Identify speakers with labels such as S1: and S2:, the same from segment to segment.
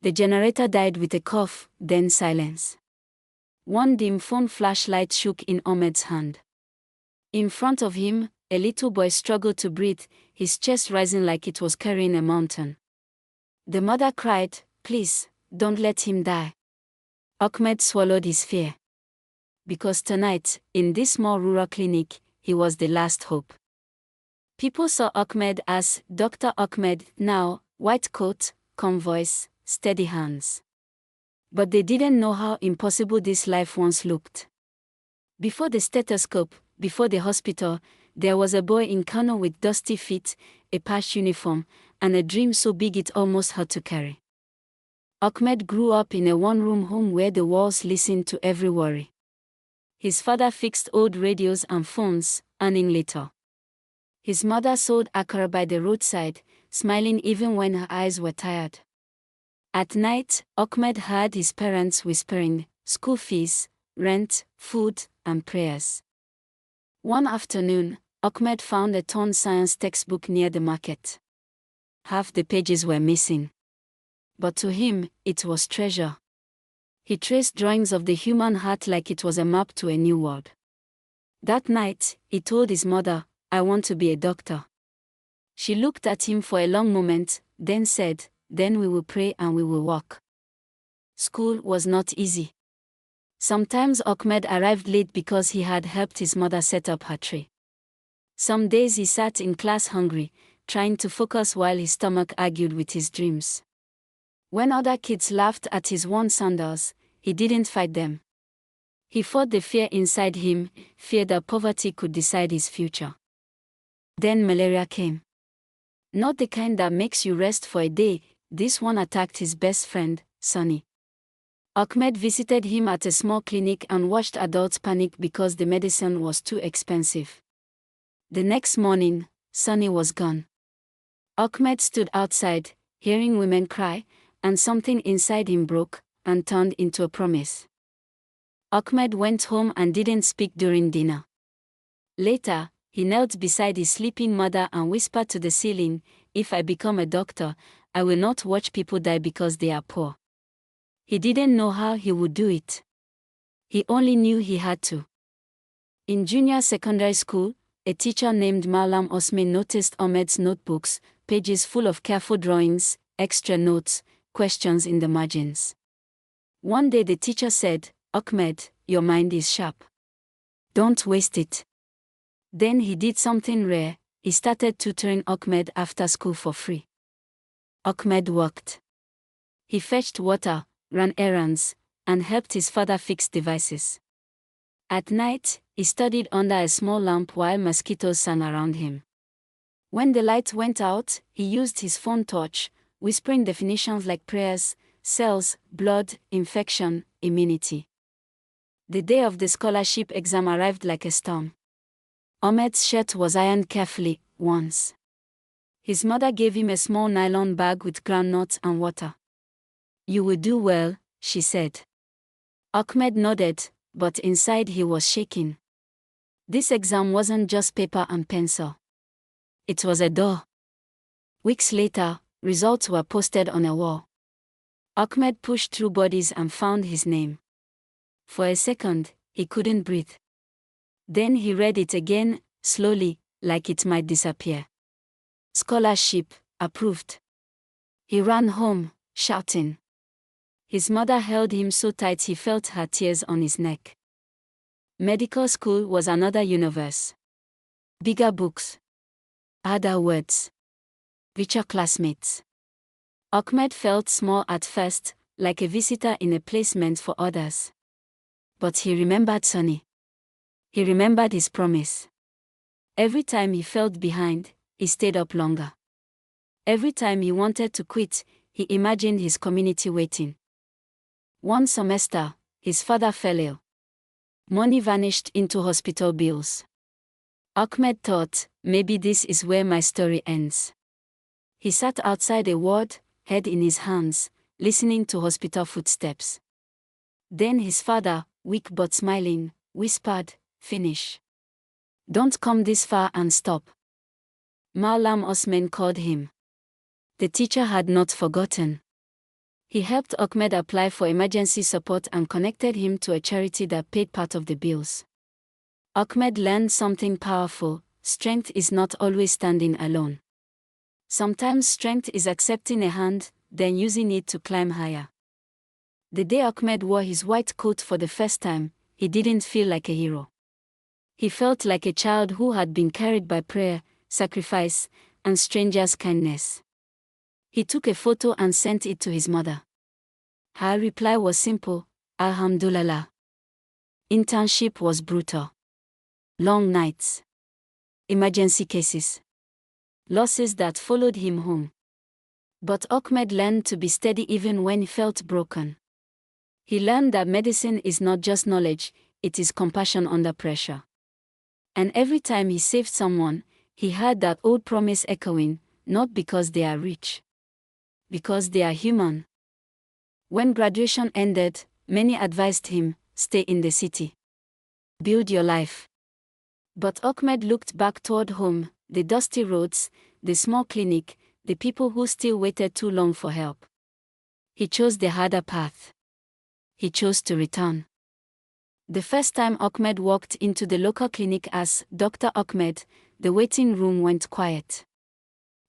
S1: The generator died with a cough, then silence. One dim phone flashlight shook in Ahmed's hand. In front of him, a little boy struggled to breathe, his chest rising like it was carrying a mountain. The mother cried, "Please, don't let him die." Ahmed swallowed his fear. Because tonight, in this small rural clinic, he was the last hope. People saw Ahmed as Dr. Ahmed, now, white coat, calm voice, steady hands. But they didn't know how impossible this life once looked. Before the stethoscope, before the hospital, there was a boy in Kano with dusty feet, a patched uniform, and a dream so big it almost had to carry. Ahmed grew up in a one-room home where the walls listened to every worry. His father fixed old radios and phones, earning little. His mother sold akara by the roadside, smiling even when her eyes were tired. At night, Ahmed heard his parents whispering, school fees, rent, food, and prayers. One afternoon, Ahmed found a torn science textbook near the market. Half the pages were missing. But to him, it was treasure. He traced drawings of the human heart like it was a map to a new world. That night, he told his mother, "I want to be a doctor." She looked at him for a long moment, then said, "Then we will pray and we will walk." School was not easy. Sometimes Ahmed arrived late because he had helped his mother set up her tray. Some days he sat in class hungry, trying to focus while his stomach argued with his dreams. When other kids laughed at his worn sandals, he didn't fight them. He fought the fear inside him, fear that poverty could decide his future. Then malaria came. Not the kind that makes you rest for a day, this one attacked his best friend, Sonny. Ahmed visited him at a small clinic and watched adults panic because the medicine was too expensive. The next morning, Sonny was gone. Ahmed stood outside, hearing women cry, and something inside him broke and turned into a promise. Ahmed went home and didn't speak during dinner. Later, he knelt beside his sleeping mother and whispered to the ceiling, "If I become a doctor, I will not watch people die because they are poor." He didn't know how he would do it. He only knew he had to. In junior secondary school, a teacher named Malam Osman noticed Ahmed's notebooks, pages full of careful drawings, extra notes, questions in the margins. One day the teacher said, "Ahmed, your mind is sharp. Don't waste it." Then he did something rare, he started tutoring Ahmed after school for free. Ahmed worked. He fetched water, ran errands, and helped his father fix devices. At night, he studied under a small lamp while mosquitoes sang around him. When the light went out, he used his phone torch, whispering definitions like prayers, cells, blood, infection, immunity. The day of the scholarship exam arrived like a storm. Ahmed's shirt was ironed carefully, once. His mother gave him a small nylon bag with groundnuts and water. "You will do well," she said. Ahmed nodded, but inside he was shaking. This exam wasn't just paper and pencil. It was a door. Weeks later, results were posted on a wall. Ahmed pushed through bodies and found his name. For a second, he couldn't breathe. Then he read it again, slowly, like it might disappear. Scholarship, approved. He ran home, shouting. His mother held him so tight he felt her tears on his neck. Medical school was another universe. Bigger books. Harder words. Richer classmates. Ahmed felt small at first, like a visitor in a place meant for others. But he remembered Sonny. He remembered his promise. Every time he felt behind, he stayed up longer. Every time he wanted to quit, he imagined his community waiting. One semester, his father fell ill. Money vanished into hospital bills. Ahmed thought, maybe this is where my story ends. He sat outside a ward, head in his hands, listening to hospital footsteps. Then his father, weak but smiling, whispered, "Finish. Don't come this far and stop." Malam Osman called him. The teacher had not forgotten. He helped Ahmed apply for emergency support and connected him to a charity that paid part of the bills. Ahmed learned something powerful: strength is not always standing alone. Sometimes strength is accepting a hand, then using it to climb higher. The day Ahmed wore his white coat for the first time, he didn't feel like a hero. He felt like a child who had been carried by prayer, sacrifice, and strangers' kindness. He took a photo and sent it to his mother. Her reply was simple: Alhamdulillah. Internship was brutal. Long nights. Emergency cases. Losses that followed him home. But Ahmed learned to be steady even when he felt broken. He learned that medicine is not just knowledge, it is compassion under pressure. And every time he saved someone, he heard that old promise echoing: not because they are rich, because they are human. When graduation ended, many advised him, stay in the city. Build your life. But Ahmed looked back toward home, the dusty roads, the small clinic, the people who still waited too long for help. He chose the harder path. He chose to return. The first time Ahmed walked into the local clinic as Dr. Ahmed, the waiting room went quiet.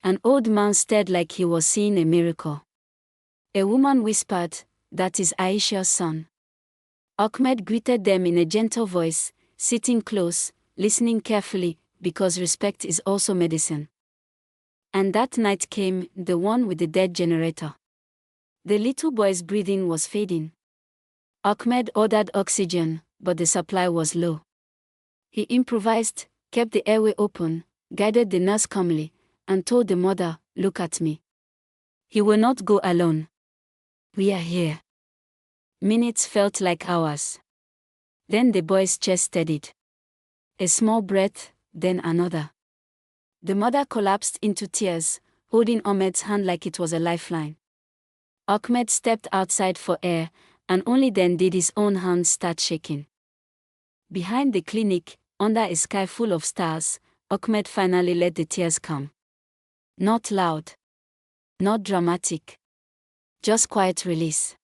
S1: An old man stared like he was seeing a miracle. A woman whispered, "That is Aisha's son." Ahmed greeted them in a gentle voice, sitting close, listening carefully, because respect is also medicine. And that night came, the one with the dead generator. The little boy's breathing was fading. Ahmed ordered oxygen, but the supply was low. He improvised, kept the airway open, guided the nurse calmly, and told the mother, "Look at me. He will not go alone. We are here." Minutes felt like hours. Then the boy's chest steadied. A small breath, then another. The mother collapsed into tears, holding Ahmed's hand like it was a lifeline. Ahmed stepped outside for air, and only then did his own hands start shaking. Behind the clinic, under a sky full of stars, Ahmed finally let the tears come. Not loud. Not dramatic. Just quiet release.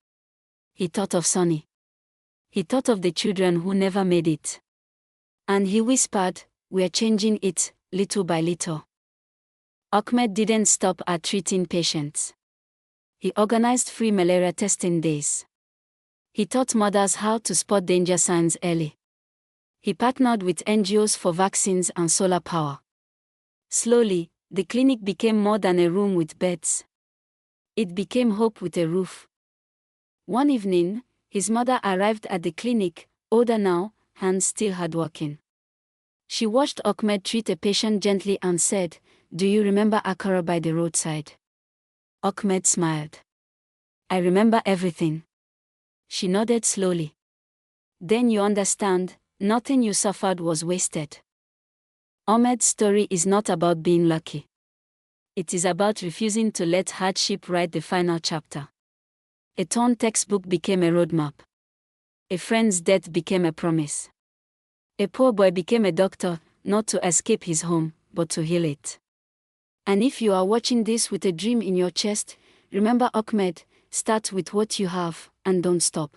S1: He thought of Sonny. He thought of the children who never made it. And he whispered, "We are changing it, little by little." Ahmed didn't stop at treating patients. He organized free malaria testing days. He taught mothers how to spot danger signs early. He partnered with NGOs for vaccines and solar power. Slowly, the clinic became more than a room with beds. It became hope with a roof. One evening, his mother arrived at the clinic, older now, hands still hardworking. She watched Ahmed treat a patient gently and said, "Do you remember Akara by the roadside?" Ahmed smiled. "I remember everything." She nodded slowly. "Then you understand, nothing you suffered was wasted." Ahmed's story is not about being lucky. It is about refusing to let hardship write the final chapter. A torn textbook became a roadmap. A friend's death became a promise. A poor boy became a doctor, not to escape his home, but to heal it. And if you are watching this with a dream in your chest, remember Ahmed, start with what you have, and don't stop.